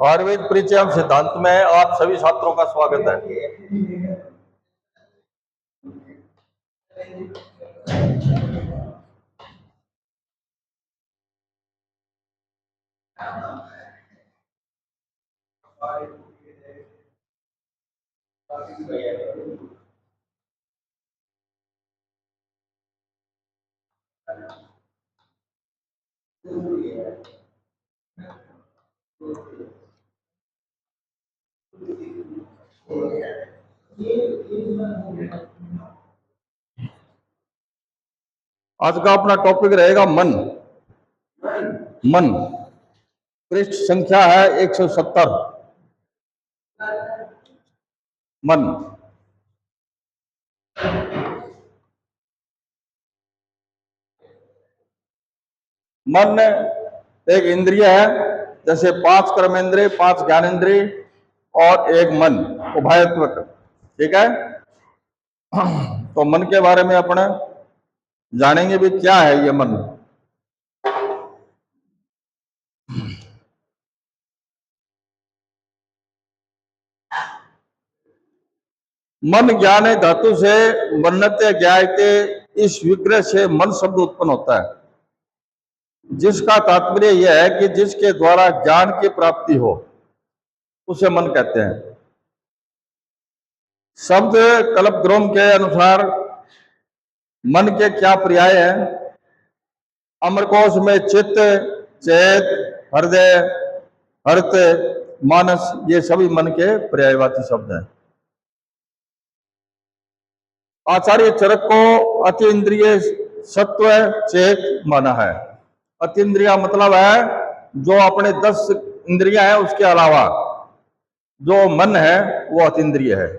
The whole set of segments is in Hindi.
आयुर्वेद परिचय एवं सिद्धांत में आप सभी छात्रों का स्वागत है। आज का अपना टॉपिक रहेगा मन। मन पृष्ठ संख्या है 170। मन मन एक इंद्रिय है, जैसे 5 कर्मेंद्रिय, 5 ज्ञानेंद्रिय और एक मन उभयत्वक। ठीक है, तो मन के बारे में अपने जानेंगे भी क्या है ये मन। मन ज्ञान धातु से वर्णते ज्ञायते, इस विग्रह से मन शब्द उत्पन्न होता है, जिसका तात्पर्य यह है कि जिसके द्वारा ज्ञान की प्राप्ति हो उसे मन कहते हैं। शब्द कल्पद्रोम के अनुसार मन के क्या पर्याय हैं? अमरकोश में चित्त, चेत, हृदय, हर्त, मानस, ये सभी मन के पर्यायवाची शब्द हैं। आचार्य चरक को अतीन्द्रिय सत्व चेत माना है। अतीन्द्रिय मतलब है जो अपने 10 इंद्रियां हैं उसके अलावा जो मन है वो अतीन्द्रिय है।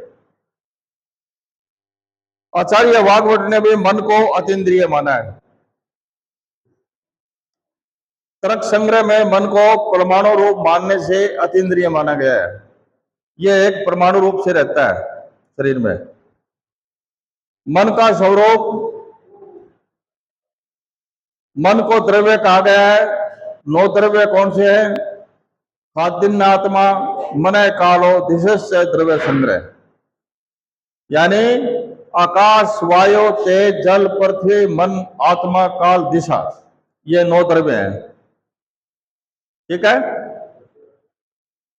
आचार्य वाग्भट ने भी मन को अतीन्द्रिय माना है। तर्क संग्रह में मन को परमाणु रूप मानने से अतीन्द्रिय माना गया है। यह एक परमाणु रूप से रहता है शरीर में। मन का स्वरूप, मन को द्रव्य कहा गया है। 9 द्रव्य कौन से हैं? खाद्य आत्मा, मन कालो, दिशा द्रव्य संग्रह, यानी आकाश, वायु, तेज, जल, पृथ्वी, मन, आत्मा, काल, दिशा, ये 9 द्रव्य हैं। ठीक है,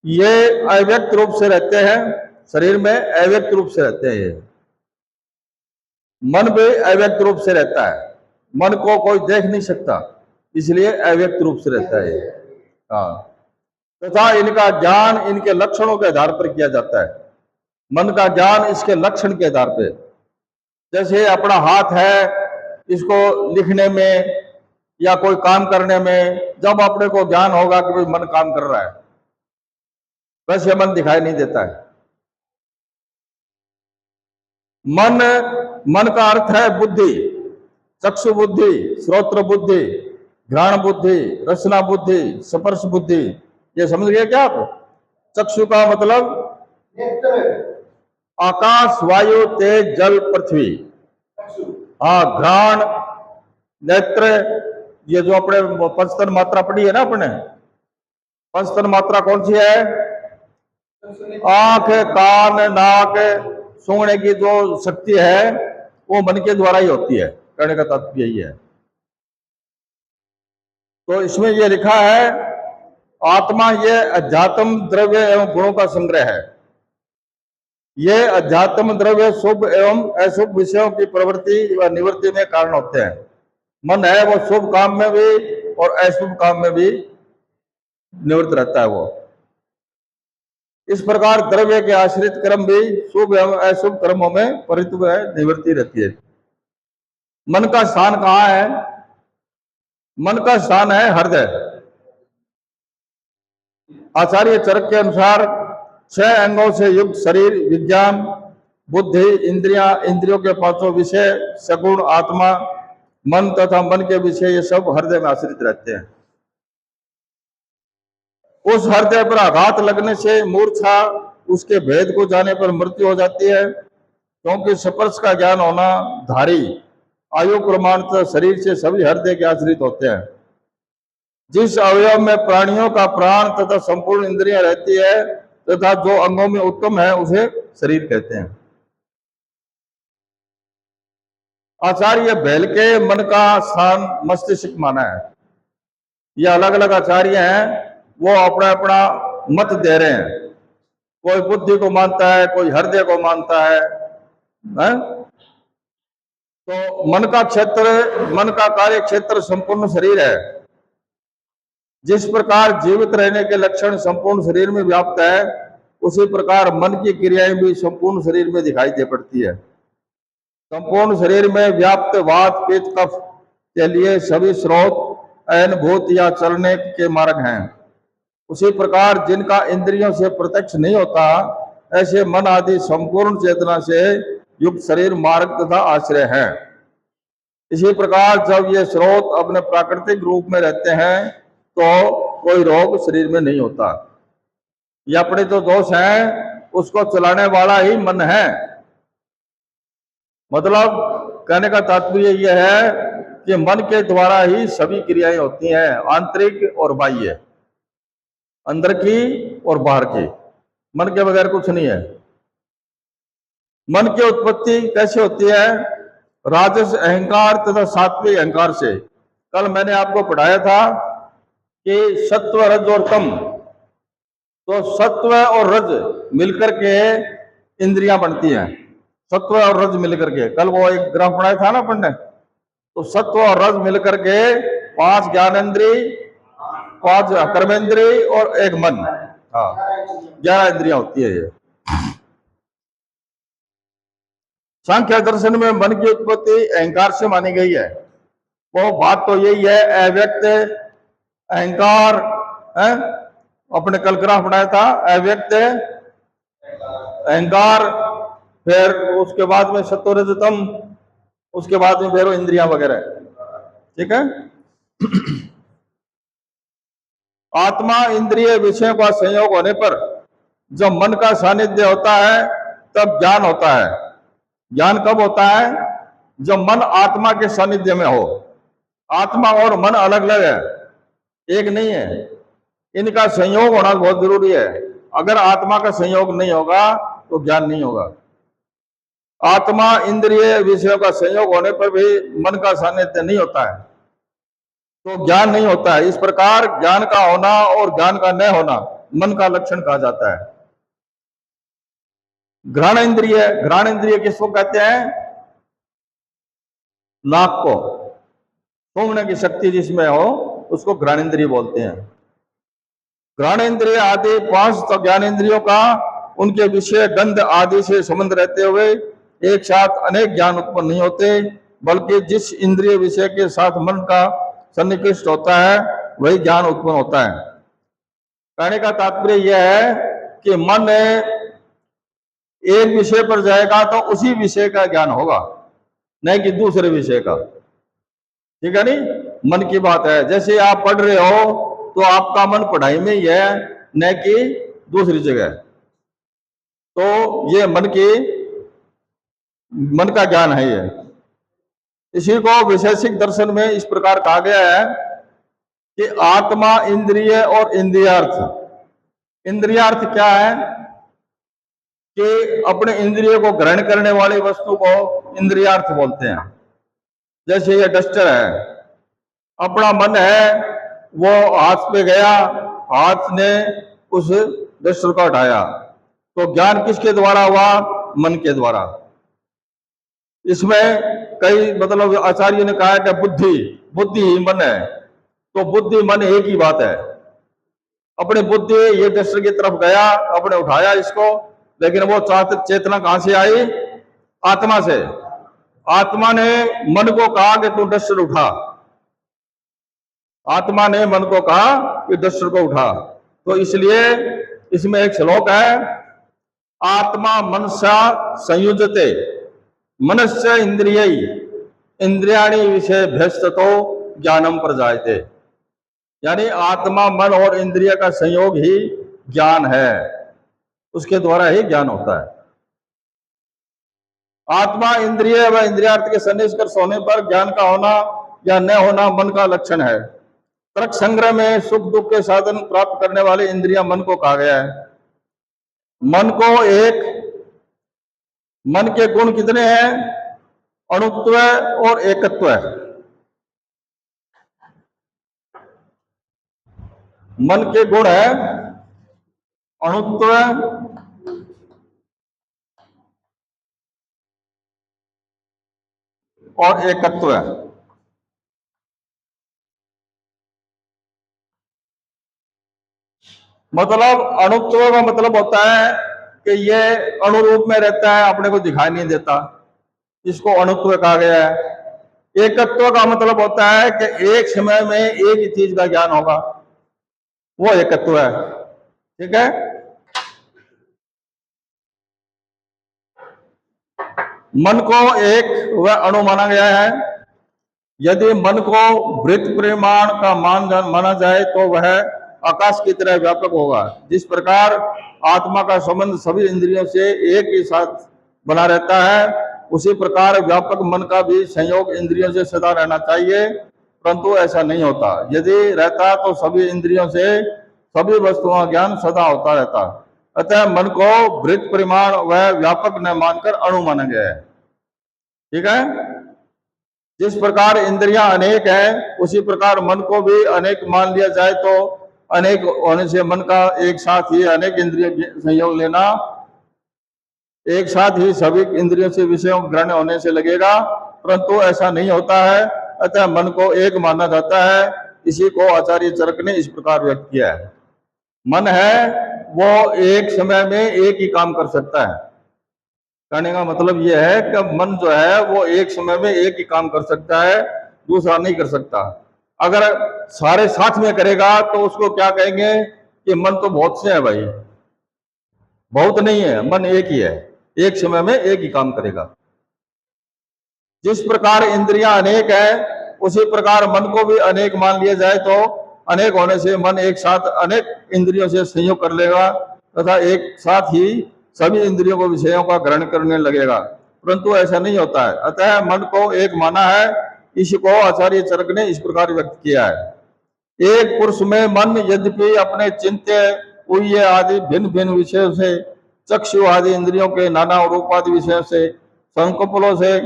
ये अव्यक्त रूप से रहते हैं शरीर में, अव्यक्त रूप से रहते हैं। मन भी अव्यक्त रूप से रहता है, मन को कोई देख नहीं सकता, इसलिए अव्यक्त रूप से रहता है। हाँ, तथा इनका ज्ञान इनके लक्षणों के आधार पर किया जाता है। मन का ज्ञान इसके लक्षण के आधार पर, जैसे अपना हाथ है, इसको लिखने में या कोई काम करने में जब अपने को ज्ञान होगा कि भाई मन काम कर रहा है, वैसे मन दिखाई नहीं देता है। मन का अर्थ है बुद्धि, चक्षु बुद्धि, श्रोत्र बुद्धि, घ्राण बुद्धि, रसना बुद्धि, स्पर्श बुद्धि। ये समझ गए क्या आप? चक्षु का मतलब आकाश, वायु, तेज, जल, पृथ्वी। हाँ, घ्राण, नेत्र, ये जो अपने पंचतन मात्रा पड़ी है ना, अपने पंचतन मात्रा कौन सी है? आंख, कान, नाक, सूंघने की जो शक्ति है वो मन के द्वारा ही होती है, कहने का तात्पर्य यही है। तो इसमें ये लिखा है आत्मा ये अध्यात्म द्रव्य एवं गुणों का संग्रह है। ये अध्यात्म द्रव्य शुभ एवं अशुभ विषयों की प्रवृत्ति व निवृत्ति में कारण होते हैं। मन है वो शुभ काम में भी और अशुभ काम में भी निवृत्त रहता है वो। इस प्रकार द्रव्य के आश्रित कर्म भी शुभ एवं अशुभ कर्मों में परित्व निवृत्ति रहती है। मन का स्थान कहाँ है? मन का स्थान है हृदय। आचार्य चरक के अनुसार 6 अंगों से युक्त शरीर, विज्ञान, बुद्धि, इंद्रियों के 5 विषय, सगुण आत्मा, मन तथा मन के विषय, ये सब हृदय में आश्रित रहते हैं। उस हृदय पर आघात लगने से मूर्छा, उसके भेद को जाने पर मृत्यु हो जाती है, क्योंकि स्पर्श का ज्ञान होना धारी आयु प्रमाणतः शरीर से सभी हृदय के आश्रित होते हैं। जिस अवयव में प्राणियों का प्राण तथा संपूर्ण इंद्रियां रहती है तथा जो अंगों में उत्तम है उसे शरीर कहते हैं। आचार्य बैल के मन का स्थान मस्तिष्क माना है। ये अलग अलग आचार्य हैं, वो अपना अपना मत दे रहे हैं। कोई बुद्धि को मानता है, कोई हृदय को मानता है, हैं? तो मन का क्षेत्र, मन का कार्य क्षेत्र संपूर्ण शरीर है। जिस प्रकार जीवित रहने के लक्षण संपूर्ण शरीर में व्याप्त है, उसी प्रकार मन की क्रियाएं भी संपूर्ण शरीर में दिखाई दे पड़ती है। संपूर्ण शरीर में व्याप्त वात पित्त कफ के लिए सभी स्रोत अयन भूत या चलने के मार्ग हैं। उसी प्रकार जिनका इंद्रियों से प्रत्यक्ष नहीं होता, ऐसे मन आदि संपूर्ण चेतना से युक्त शरीर मार्ग तथा आश्रय है। इसी प्रकार जब ये स्रोत अपने प्राकृतिक रूप में रहते हैं तो कोई रोग शरीर में नहीं होता। ये अपने जो दोष हैं उसको चलाने वाला ही मन है। मतलब कहने का तात्पर्य यह है कि मन के द्वारा ही सभी क्रियाएं होती हैं, आंतरिक और बाह्य, अंदर की और बाहर की। मन के बगैर कुछ नहीं है। मन की उत्पत्ति कैसे होती है? राजस अहंकार तथा सात्विक अहंकार से। कल मैंने आपको पढ़ाया था कि सत्व रज और तम, तो सत्व और रज मिलकर के इंद्रियां बनती हैं। सत्व और रज मिलकर के, कल वो एक ग्राफ पढ़ाया था ना अपन ने, तो सत्व और रज मिलकर के 5 ज्ञानेंद्रिय, 5 कर्मेंद्रिय और 1 मन, हाँ 11 इंद्रियां होती है ये। सांख्य दर्शन में मन की उत्पत्ति अहंकार से मानी गई है। वो बात तो यही है, अव्यक्त अहंकार है, अपने कल ग्राफ बनाया था, अव्यक्त अहंकार, फिर उसके बाद में सत्वरजतम, उसके बाद में फिर इंद्रियां वगैरह। ठीक है। आत्मा इंद्रिय विषयों का संयोग होने पर जब मन का सानिध्य होता है तब ज्ञान होता है। ज्ञान कब होता है? जब मन आत्मा के सानिध्य में हो। आत्मा और मन अलग अलग है, एक नहीं है। इनका संयोग होना बहुत जरूरी है। अगर आत्मा का संयोग नहीं होगा तो ज्ञान नहीं होगा। आत्मा इंद्रिय विषयों का संयोग होने पर भी मन का सानिध्य नहीं होता है तो ज्ञान नहीं होता है। इस प्रकार ज्ञान का होना और ज्ञान का न होना मन का लक्षण कहा जाता है। घ्राण इंद्रिय, घ्राण इंद्रिय किसको कहते हैं? नाक को, सूंघने की शक्ति जिसमें हो उसको घ्राण इंद्रिय बोलते हैं। घ्राण इंद्रिय आदि 5 ज्ञान इंद्रियों का उनके विषय गंध आदि से संबंध रहते हुए एक साथ अनेक ज्ञान उत्पन्न नहीं होते, बल्कि जिस इंद्रिय विषय के साथ मन का सन्निकृष्ट होता है वही ज्ञान उत्पन्न होता है। कहने का तात्पर्य यह है कि मन एक विषय पर जाएगा तो उसी विषय का ज्ञान होगा, नहीं कि दूसरे विषय का। ठीक है नहीं? मन की बात है। जैसे आप पढ़ रहे हो तो आपका मन पढ़ाई में ही है, न कि दूसरी जगह। तो ये मन का ज्ञान है ये। इसी को वैशेषिक दर्शन में इस प्रकार कहा गया है कि आत्मा इंद्रिय और इंद्रियार्थ। इंद्रियार्थ क्या है? कि अपने इंद्रिय को ग्रहण करने वाली वस्तु को इंद्रियार्थ बोलते हैं। जैसे ये डस्टर है, अपना मन है, वो हाथ पे गया, हाथ ने उस डस्टर को उठाया, तो ज्ञान किसके द्वारा हुआ? मन के द्वारा। इसमें कई मतलब आचार्य ने कहा कि बुद्धि ही मन है, तो बुद्धि मन एक ही बात है। अपने बुद्धि ये डस्टर की तरफ गया, अपने उठाया इसको, लेकिन वो चेतना कहां से आई? आत्मा से। आत्मा ने मन को कहा कि तू डस्टर उठा। आत्मा ने मन को कहा कि डस्टर को उठा। तो इसलिए इसमें एक श्लोक है, आत्मा मनसा संयुजते मनस्य इंद्रिय इंद्रियाणि विषय भ्यस्ततो ज्ञानम प्रजायते। यानी आत्मा मन और इंद्रिय का संयोग ही ज्ञान है, उसके द्वारा ही ज्ञान होता है। आत्मा इंद्रिय व इंद्रियार्थ के सन्निष्कर्ष होने पर ज्ञान का होना या न होना मन का लक्षण है। तर्क संग्रह में सुख दुख के साधन प्राप्त करने वाली इंद्रियां मन को कहा गया है। मन को एक मन के गुण कितने हैं? अणुत्व और एकत्व। मन के गुण है अणुत्व और एकत्व। मतलब अणुत्व का मतलब होता है कि ये अणुरूप में रहता है, अपने को दिखाई नहीं देता, इसको अणुत्व कहा गया है। एकत्व का मतलब होता है कि एक समय में एक ही चीज का ज्ञान होगा, वो एकत्व है। ठीक है। मन को एक वह अणु माना गया है। यदि मन को वृत्त परिमाण का माना जाए तो वह आकाश की तरह व्यापक होगा। जिस प्रकार आत्मा का संबंध सभी इंद्रियों से एक ही साथ बना रहता है, उसी प्रकार व्यापक मन का भी संयोग इंद्रियों से सदा रहना चाहिए, परंतु ऐसा नहीं होता। यदि रहता तो सभी इंद्रियों से सभी वस्तुओं का ज्ञान सदा होता रहता। अतः मन को वृत्त परिमाण व व्यापक न मानकर अणु माना गया है। ठीक है। जिस प्रकार इंद्रियां अनेक हैं, उसी प्रकार मन को भी अनेक मान लिया जाए तो अनेक होने से मन का एक साथ ही अनेक इंद्रिय संयोग लेना, एक साथ ही सभी इंद्रियों से विषयों ग्रहण होने से लगेगा, परंतु ऐसा नहीं होता है। अतः मन को एक माना जाता है। इसी को आचार्य चरक ने इस प्रकार व्यक्त किया है। मन है वो एक समय में एक ही काम कर सकता है। कहने का मतलब यह है कि मन जो है वो एक समय में एक ही काम कर सकता है, दूसरा नहीं कर सकता। अगर सारे साथ में करेगा तो उसको क्या कहेंगे कि मन तो बहुत से है भाई। बहुत नहीं है, मन एक ही है, एक समय में एक ही काम करेगा। जिस प्रकार इंद्रियां अनेक है, उसी प्रकार मन को भी अनेक मान लिया जाए तो अनेक होने से मन एक साथ अनेक इंद्रियों से संयोग कर लेगा तथा एक साथ ही सभी इंद्रियों को विषयों का ग्रहण करने लगेगा, परंतु ऐसा नहीं होता है। अतः मन को एक माना है। इसी को आचार्य चरक ने इस प्रकार व्यक्त किया है। एक पुरुष में मन यद्यपि अपने चिंत्य उय्य आदि भिन्न भिन्न विषयों से, चक्षु आदि इंद्रियों के नाना रूपादि विषयों से, संकल्पों से,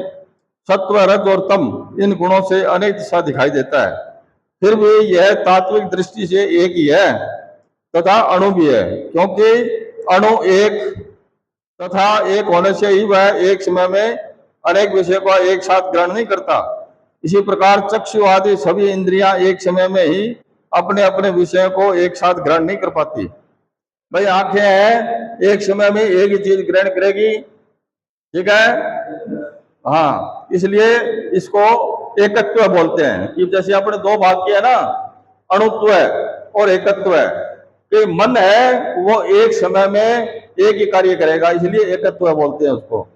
सत्व रज और तम इन गुणों से अनेक सा दिखाई देता है, फिर भी यह तात्विक दृष्टि से एक ही है तथा अणु भी है, क्योंकि अणु एक तथा एक होने से ही वह एक समय में अनेक विषय को एक साथ ग्रहण नहीं करता। इसी प्रकार चक्षु आदि सभी इंद्रियां एक समय में ही अपने अपने विषय को एक साथ ग्रहण नहीं कर पाती। भाई आंखें हैं, एक समय में एक ही चीज ग्रहण करेगी। ठीक है। हाँ, इसलिए इसको एकत्व बोलते हैं। कि जैसे अपने दो भाग किया ना, अणुत्व है और एकत्व है, कि मन है वो एक समय में एक ही कार्य करेगा, इसलिए एकत्व बोलते हैं उसको।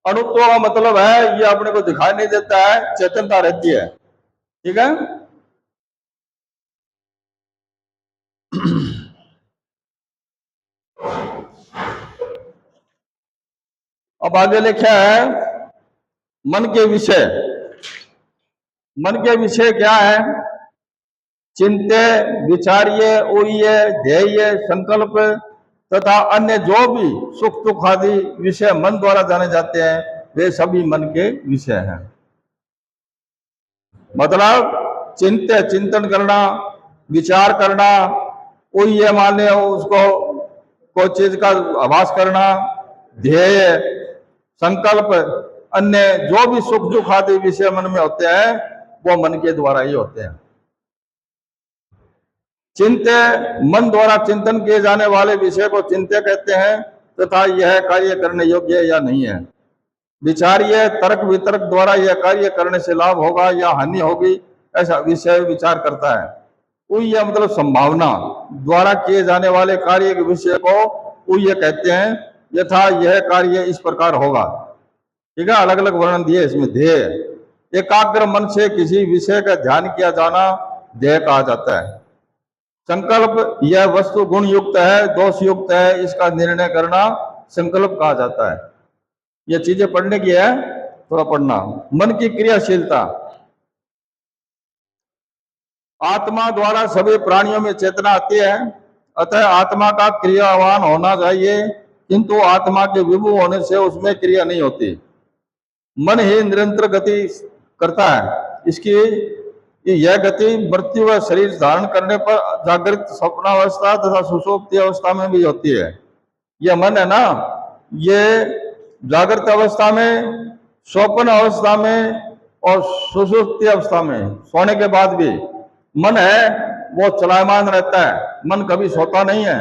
अणुत्व का मतलब है ये अपने को दिखाई नहीं देता है, चेतनता रहती है। ठीक है। अब आगे लिखा है मन के विषय। मन के विषय क्या है? चिंत्य, विचार्य, उय्य, ध्येय, संकल्प तथा अन्य जो भी सुख दुख आदि विषय मन द्वारा जाने जाते हैं, वे सभी मन के विषय हैं। मतलब चिंत्य चिंतन करना, विचार करना, उय्य माने उसको कोई चीज का आभास करना, ध्येय, संकल्प, अन्य जो भी सुख दुख आदि विषय मन में होते हैं वो मन के द्वारा ही होते हैं। चिंत्य मन द्वारा चिंतन किए जाने वाले विषय को चिंत्य कहते हैं तथा यह कार्य करने योग्य या नहीं है। विचार्य तर्क वितर्क द्वारा यह कार्य करने से लाभ होगा या हानि होगी ऐसा विषय विचार करता है। उय्य मतलब संभावना द्वारा किए जाने वाले कार्य के विषय को उय्य कहते हैं। यथा यह कार्य इस प्रकार होगा। ठीक है। अलग अलग वर्णन दिए इसमें। ध्येय एकाग्र मन से किसी विषय का ध्यान किया जाना ध्येय कहा जाता है। संकल्प यह वस्तु गुण युक्त है, दोष युक्त है, इसका निर्णय करना संकल्प कहा जाता है। यह चीजें पढ़ने की है, थोड़ा पढ़ना। मन की क्रियाशीलता आत्मा द्वारा सभी प्राणियों में चेतना आती है, अतः आत्मा का क्रियावान होना चाहिए, किंतु आत्मा के विभु होने से उसमें क्रिया नहीं होती। मन ही निरंतर गति करता है। इसकी यह गति मृत्यु व शरीर धारण करने पर जागृत स्वप्नावस्था तथा सुषुप्ति अवस्था में भी होती है। यह मन है ना, ये जागृत अवस्था में, स्वप्न अवस्था में और सुषुप्ति अवस्था में, सोने के बाद भी मन है वो चलायमान रहता है। मन कभी सोता नहीं है।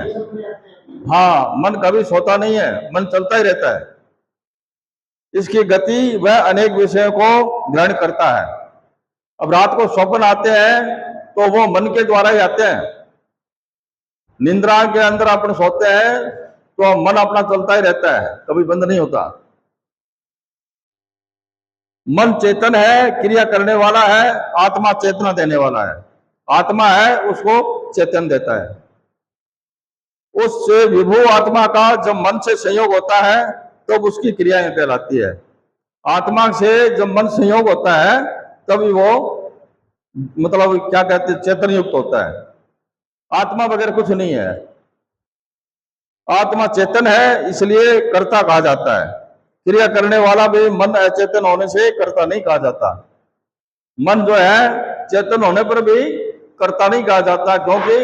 हाँ, मन कभी सोता नहीं है, मन चलता ही रहता है। इसकी गति वह अनेक विषयों को ग्रहण करता है। अब रात को स्वप्न आते हैं तो वो मन के द्वारा ही आते हैं। निंद्रा के अंदर अपन सोते हैं तो मन अपना चलता ही रहता है, कभी बंद नहीं होता। मन चेतन है, क्रिया करने वाला है, आत्मा चेतना देने वाला है। आत्मा है उसको चेतन देता है। उस विभु आत्मा का जब मन से संयोग होता है तब उसकी क्रियाएं कहलाती है। आत्मा से जब मन संयोग होता है तभी वो मतलब क्या कहते हैं, चेतन युक्त होता है। आत्मा बगैर कुछ नहीं है। आत्मा चेतन है इसलिए कर्ता कहा जाता है। क्रिया करने वाला भी मन अचेतन होने से कर्ता नहीं कहा जाता। मन जो है चेतन होने पर भी कर्ता नहीं कहा जाता, क्योंकि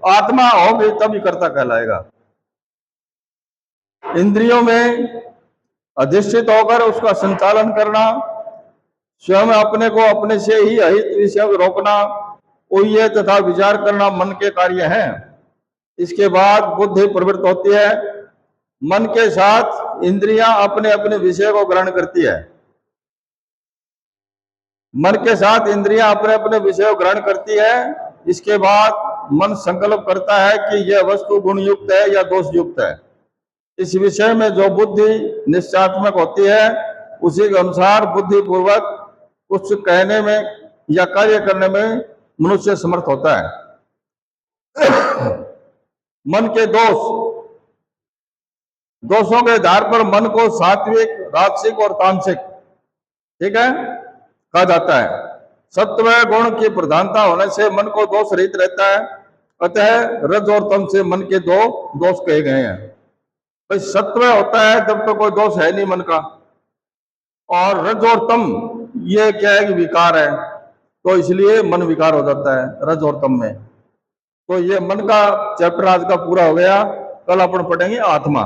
आत्मा होगी तभी कर्ता कहलाएगा। इंद्रियों में अधिष्ठित होकर उसका संचालन करना, स्वयं अपने को अपने से ही अहित विषय रोकना, ऊह्य तथा विचार करना मन के कार्य हैं। इसके बाद बुद्धि प्रवृत्त होती है। मन के साथ इंद्रियां अपने अपने विषय को ग्रहण करती है। मन के साथ इंद्रियां अपने अपने विषय को ग्रहण करती है। इसके बाद मन संकल्प करता है कि यह वस्तु गुण युक्त है या दोष युक्त है। इस विषय में जो बुद्धि निश्चयात्मक होती है उसी के अनुसार बुद्धि पूर्वक कुछ कहने में या कार्य करने में मनुष्य समर्थ होता है। मन के दोषों के आधार पर मन को सात्विक, राजसिक और तामसिक, ठीक है, कहा जाता है। सत्व गुण की प्रधानता होने से मन को दोष रहित रहता है, अतः रज और तम से मन के दो दोष कहे गए हैं। भाई सत्व होता है तब तो कोई दोष है नहीं मन का, और रज और तम ये क्या है कि विकार है, तो इसलिए मन विकार हो जाता है रज और तम में। तो ये मन का चैप्टर आज का पूरा हो गया। कल अपन पढ़ेंगे आत्मा।